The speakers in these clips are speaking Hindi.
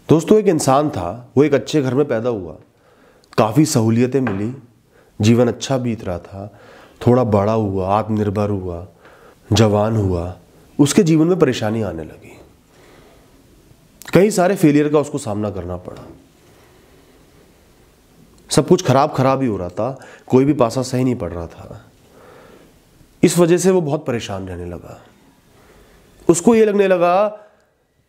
दोस्तों, एक इंसान था, वो एक अच्छे घर में पैदा हुआ, काफ़ी सहूलियतें मिली, जीवन अच्छा बीत रहा था, थोड़ा बड़ा हुआ, आत्मनिर्भर हुआ, जवान हुआ, उसके जीवन में परेशानी आने लगी। कई सारे फेलियर का उसको सामना करना पड़ा। सब कुछ खराब ही हो रहा था, कोई भी पासा सही नहीं पड़ रहा था। इस वजह से वो बहुत परेशान रहने लगा। उसको ये लगने लगा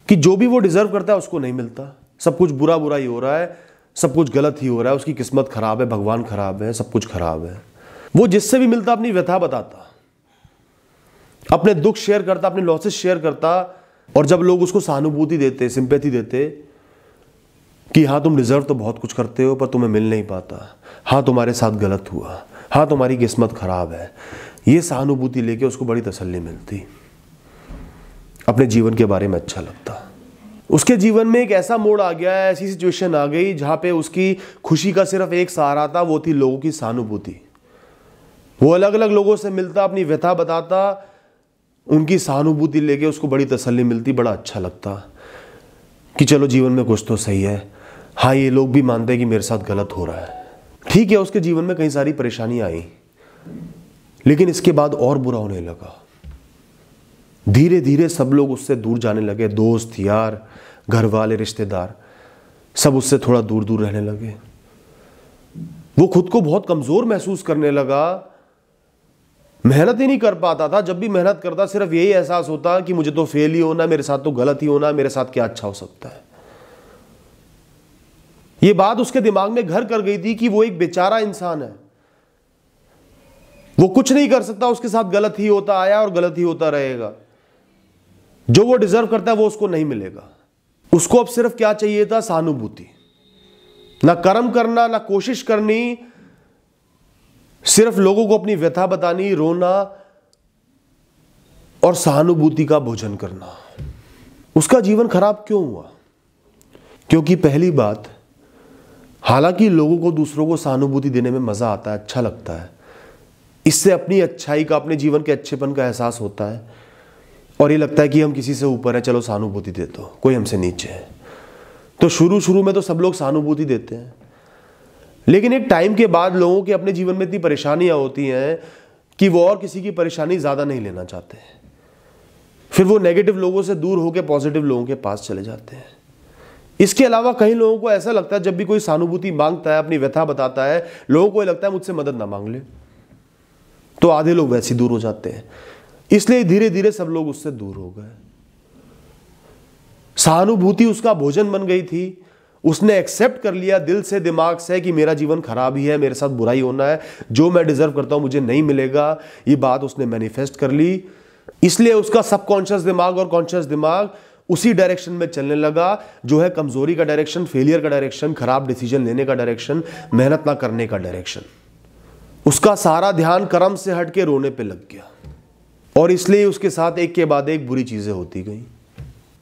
कि जो भी वो डिजर्व करता है उसको नहीं मिलता, सब कुछ बुरा ही हो रहा है, सब कुछ गलत ही हो रहा है, उसकी किस्मत खराब है, भगवान खराब है, सब कुछ खराब है। वो जिससे भी मिलता अपनी व्यथा बताता, अपने दुख शेयर करता, अपने लॉसेस शेयर करता, और जब लोग उसको सहानुभूति देते, सिंपैथी देते कि हाँ तुम डिजर्व तो बहुत कुछ करते हो पर तुम्हें मिल नहीं पाता, हाँ तुम्हारे साथ गलत हुआ, हाँ तुम्हारी किस्मत खराब है, ये सहानुभूति लेके उसको बड़ी तसल्ली मिलती, अपने जीवन के बारे में अच्छा लगता। उसके जीवन में एक ऐसा मोड़ आ गया, ऐसी सिचुएशन आ गई जहां पे उसकी खुशी का सिर्फ एक सहारा था, वो थी लोगों की सहानुभूति। वो अलग अलग लोगों से मिलता, अपनी व्यथा बताता, उनकी सहानुभूति लेके उसको बड़ी तसल्ली मिलती, बड़ा अच्छा लगता कि चलो जीवन में कुछ तो सही है, हाँ ये लोग भी मानते हैं कि मेरे साथ गलत हो रहा है। ठीक है, उसके जीवन में कई सारी परेशानियां आई, लेकिन इसके बाद और बुरा होने लगा। धीरे धीरे सब लोग उससे दूर जाने लगे, दोस्त यार, घर वाले, रिश्तेदार, सब उससे थोड़ा दूर दूर रहने लगे। वो खुद को बहुत कमजोर महसूस करने लगा, मेहनत ही नहीं कर पाता था, जब भी मेहनत करता सिर्फ यही एहसास होता कि मुझे तो फेल ही होना, मेरे साथ तो गलत ही होना, मेरे साथ क्या अच्छा हो सकता है। ये बात उसके दिमाग में घर कर गई थी कि वो एक बेचारा इंसान है, वो कुछ नहीं कर सकता, उसके साथ गलत ही होता आया और गलत ही होता रहेगा। जो वो डिजर्व करता है वो उसको नहीं मिलेगा। उसको अब सिर्फ क्या चाहिए था? सहानुभूति। ना कर्म करना, ना कोशिश करनी, सिर्फ लोगों को अपनी व्यथा बतानी, रोना और सहानुभूति का भोजन करना। उसका जीवन खराब क्यों हुआ? क्योंकि पहली बात, हालांकि लोगों को, दूसरों को सहानुभूति देने में मजा आता है, अच्छा लगता है, इससे अपनी अच्छाई का, अपने जीवन के अच्छेपन का एहसास होता है और ये लगता है कि हम किसी से ऊपर है, चलो सहानुभूति दे दो, कोई हमसे नीचे है। तो शुरू में तो सब लोग सहानुभूति देते हैं, लेकिन एक टाइम के बाद लोगों के अपने जीवन में इतनी परेशानियां होती हैं कि वो और किसी की परेशानी ज्यादा नहीं लेना चाहते, फिर वो नेगेटिव लोगों से दूर होकर पॉजिटिव लोगों के पास चले जाते हैं। इसके अलावा कई लोगों को ऐसा लगता है, जब भी कोई सहानुभूति मांगता है, अपनी व्यथा बताता है, लोगों को लगता है मुझसे मदद ना मांग ले, तो आधे लोग वैसे ही दूर हो जाते हैं। इसलिए धीरे धीरे सब लोग उससे दूर हो गए। सहानुभूति उसका भोजन बन गई थी। उसने एक्सेप्ट कर लिया दिल से, दिमाग से, कि मेरा जीवन खराब ही है, मेरे साथ बुरा ही होना है, जो मैं डिजर्व करता हूं मुझे नहीं मिलेगा। ये बात उसने मैनिफेस्ट कर ली। इसलिए उसका सबकॉन्शियस दिमाग और कॉन्शियस दिमाग उसी डायरेक्शन में चलने लगा, जो है कमजोरी का डायरेक्शन, फेलियर का डायरेक्शन, खराब डिसीजन लेने का डायरेक्शन, मेहनत ना करने का डायरेक्शन। उसका सारा ध्यान कर्म से हट के रोने पे लग गया, और इसलिए उसके साथ एक के बाद एक बुरी चीजें होती गई।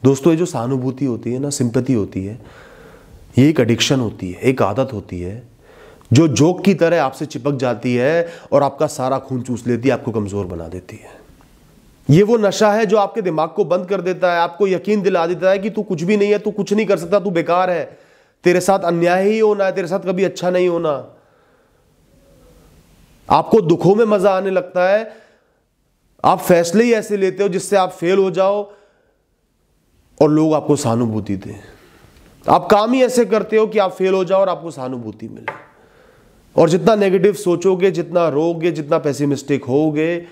दोस्तों, ये जो सहानुभूति होती है ना, सिंपैथी होती है, ये एक एडिक्शन होती है, एक आदत होती है, जो जोक की तरह आपसे चिपक जाती है और आपका सारा खून चूस लेती है, आपको कमजोर बना देती है। ये वो नशा है जो आपके दिमाग को बंद कर देता है, आपको यकीन दिला देता है कि तू कुछ भी नहीं है, तू कुछ नहीं कर सकता, तू बेकार है, तेरे साथ अन्याय ही होना है, तेरे साथ कभी अच्छा नहीं होना। आपको दुखों में मजा आने लगता है, आप फैसले ही ऐसे लेते हो जिससे आप फेल हो जाओ और लोग आपको सहानुभूति दें। आप काम ही ऐसे करते हो कि आप फेल हो जाओ और आपको सहानुभूति मिले। और जितना नेगेटिव सोचोगे, जितना रोगे, जितना पेसिमिस्टिक होगे,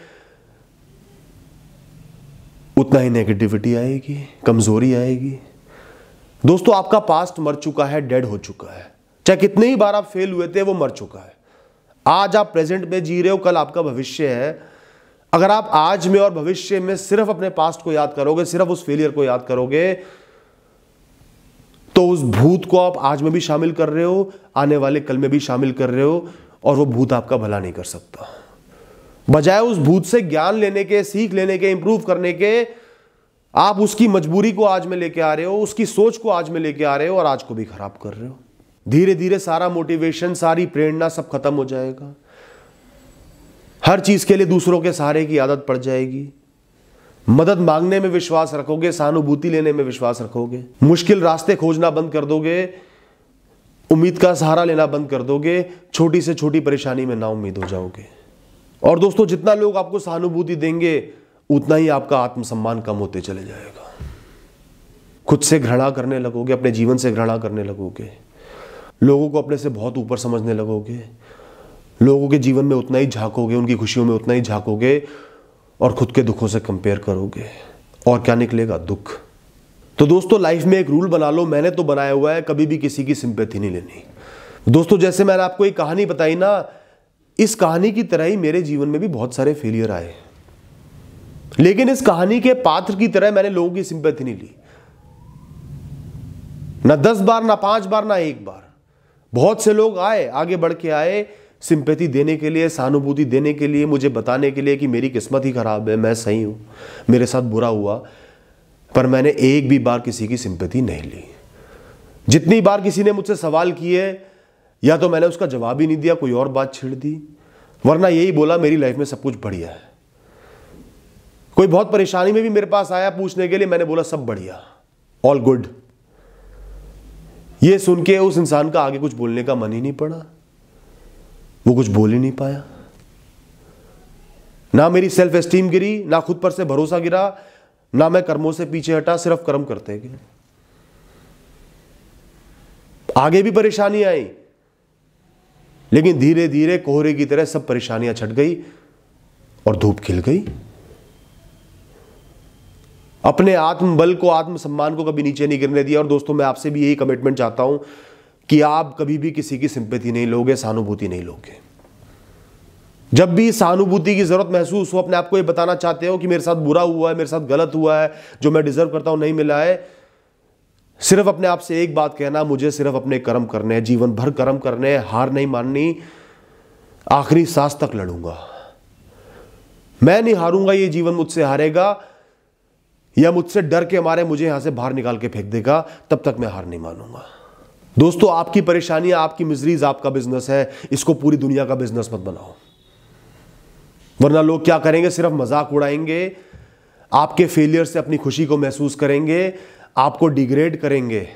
उतना ही नेगेटिविटी आएगी, कमजोरी आएगी। दोस्तों, आपका पास्ट मर चुका है, डेड हो चुका है। चाहे कितने ही बार आप फेल हुए थे, वो मर चुका है। आज आप प्रेजेंट में जी रहे हो, कल आपका भविष्य है। अगर आप आज में और भविष्य में सिर्फ अपने पास्ट को याद करोगे, सिर्फ उस फेलियर को याद करोगे, तो उस भूत को आप आज में भी शामिल कर रहे हो, आने वाले कल में भी शामिल कर रहे हो, और वो भूत आपका भला नहीं कर सकता। बजाय उस भूत से ज्ञान लेने के, सीख लेने के, इंप्रूव करने के, आप उसकी मजबूरी को आज में लेके आ रहे हो, उसकी सोच को आज में लेके आ रहे हो और आज को भी खराब कर रहे हो। धीरे धीरे सारा मोटिवेशन, सारी प्रेरणा सब खत्म हो जाएगा। हर चीज के लिए दूसरों के सहारे की आदत पड़ जाएगी। मदद मांगने में विश्वास रखोगे, सहानुभूति लेने में विश्वास रखोगे, मुश्किल रास्ते खोजना बंद कर दोगे, उम्मीद का सहारा लेना बंद कर दोगे, छोटी से छोटी परेशानी में ना उम्मीद हो जाओगे। और दोस्तों, जितना लोग आपको सहानुभूति देंगे उतना ही आपका आत्मसम्मान कम होते चले जाएगा। खुद से घृणा करने लगोगे, अपने जीवन से घृणा करने लगोगे, लोगों को अपने से बहुत ऊपर समझने लगोगे, लोगों के जीवन में उतना ही झांकोगे, उनकी खुशियों में उतना ही झांकोगे और खुद के दुखों से कंपेयर करोगे, और क्या निकलेगा? दुख। तो दोस्तों, लाइफ में एक रूल बना लो, मैंने तो बनाया हुआ है, कभी भी किसी की सिंपैथी नहीं लेनी। दोस्तों, जैसे मैंने आपको एक कहानी बताई ना, इस कहानी की तरह ही मेरे जीवन में भी बहुत सारे फेलियर आए, लेकिन इस कहानी के पात्र की तरह मैंने लोगों की सिंपैथी नहीं ली, ना 10 बार, ना 5 बार, ना 1 बार। बहुत से लोग आए, आगे बढ़ के आए, सिंपैथी देने के लिए, सहानुभूति देने के लिए, मुझे बताने के लिए कि मेरी किस्मत ही खराब है, मैं सही हूं, मेरे साथ बुरा हुआ, पर मैंने एक भी बार किसी की सिंपैथी नहीं ली। जितनी बार किसी ने मुझसे सवाल किए, या तो मैंने उसका जवाब ही नहीं दिया, कोई और बात छेड़ दी, वरना यही बोला मेरी लाइफ में सब कुछ बढ़िया है। कोई बहुत परेशानी में भी मेरे पास आया पूछने के लिए, मैंने बोला सब बढ़िया, ऑल गुड। ये सुन के उस इंसान का आगे कुछ बोलने का मन ही नहीं पड़ा, वो कुछ बोल ही नहीं पाया। ना मेरी सेल्फ एस्टीम गिरी, ना खुद पर से भरोसा गिरा, ना मैं कर्मों से पीछे हटा, सिर्फ कर्म करते गए। आगे भी परेशानी आई, लेकिन धीरे धीरे कोहरे की तरह सब परेशानियां छट गई और धूप खिल गई। अपने आत्मबल को, आत्मसम्मान को कभी नीचे नहीं गिरने दिया। और दोस्तों, मैं आपसे भी यही कमिटमेंट चाहता हूं कि आप कभी भी किसी की सिंपैथी नहीं लोगे, सहानुभूति नहीं लोगे। जब भी सहानुभूति की जरूरत महसूस हो, अपने आप को ये बताना चाहते हो कि मेरे साथ बुरा हुआ है, मेरे साथ गलत हुआ है, जो मैं डिजर्व करता हूं नहीं मिला है, सिर्फ अपने आप से एक बात कहना, मुझे सिर्फ अपने कर्म करने हैं, जीवन भर कर्म करने हैं, हार नहीं माननी, आखिरी सांस तक लड़ूंगा। मैं नहीं हारूंगा, ये जीवन मुझसे हारेगा, या मुझसे डर के मारे मुझे यहां से बाहर निकाल के फेंक देगा, तब तक मैं हार नहीं मानूंगा। दोस्तों, आपकी परेशानियां, आपकी मिजरीज आपका बिजनेस है, इसको पूरी दुनिया का बिजनेस मत बनाओ, वरना लोग क्या करेंगे? सिर्फ मजाक उड़ाएंगे, आपके फेलियर से अपनी खुशी को महसूस करेंगे, आपको डिग्रेड करेंगे,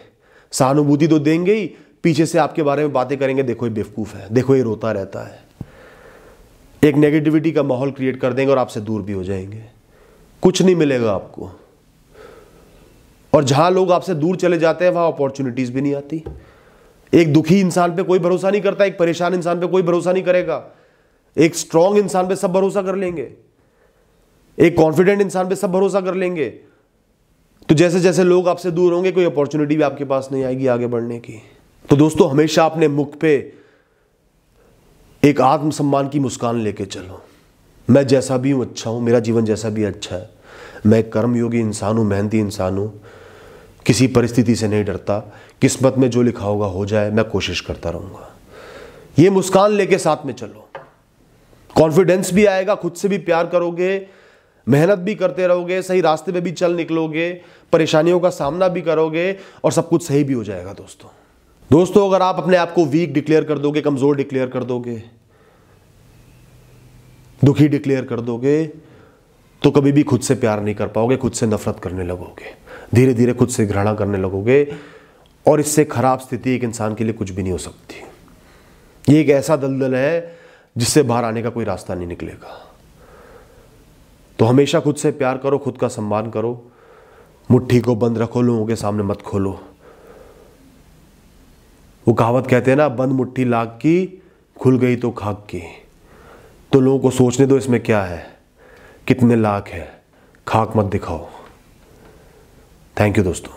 सहानुभूति तो देंगे ही, पीछे से आपके बारे में बातें करेंगे, देखो ये बेवकूफ है, देखो ये रोता रहता है, एक नेगेटिविटी का माहौल क्रिएट कर देंगे और आपसे दूर भी हो जाएंगे। कुछ नहीं मिलेगा आपको। और जहां लोग आपसे दूर चले जाते हैं, वहां अपॉर्चुनिटीज भी नहीं आती। एक दुखी इंसान पे कोई भरोसा नहीं करता, एक परेशान इंसान पे कोई भरोसा नहीं करेगा, एक स्ट्रांग इंसान पे सब भरोसा कर लेंगे, एक कॉन्फिडेंट इंसान पे सब भरोसा कर लेंगे। तो जैसे जैसे लोग आपसे दूर होंगे, कोई अपॉर्चुनिटी भी आपके पास नहीं आएगी आगे बढ़ने की। तो दोस्तों, हमेशा अपने मुख पे एक आत्मसम्मान की मुस्कान लेके चलो। मैं जैसा भी हूं अच्छा हूं, मेरा जीवन जैसा भी अच्छा है, मैं कर्मयोगी इंसान हूं, मेहनती इंसान हूं, किसी परिस्थिति से नहीं डरता, किस्मत में जो लिखा होगा हो जाए, मैं कोशिश करता रहूंगा। ये मुस्कान लेके साथ में चलो, कॉन्फिडेंस भी आएगा, खुद से भी प्यार करोगे, मेहनत भी करते रहोगे, सही रास्ते पे भी चल निकलोगे, परेशानियों का सामना भी करोगे और सब कुछ सही भी हो जाएगा। दोस्तों, अगर आप अपने आप को वीक डिक्लेयर कर दोगे, कमजोर डिक्लेयर कर दोगे, दुखी डिक्लेयर कर दोगे, तो कभी भी खुद से प्यार नहीं कर पाओगे, खुद से नफरत करने लगोगे, धीरे धीरे खुद से घृणा करने लगोगे, और इससे खराब स्थिति एक इंसान के लिए कुछ भी नहीं हो सकती। ये एक ऐसा दलदल है जिससे बाहर आने का कोई रास्ता नहीं निकलेगा। तो हमेशा खुद से प्यार करो, खुद का सम्मान करो, मुट्ठी को बंद रखो, लोगों के सामने मत खोलो। वो कहावत कहते हैं ना, बंद मुट्ठी लाख की, खुल गई तो खाक की। तो लोगों को सोचने दो इसमें क्या है, कितने लाख है, खाक मत दिखाओ। थैंक यू दोस्तों।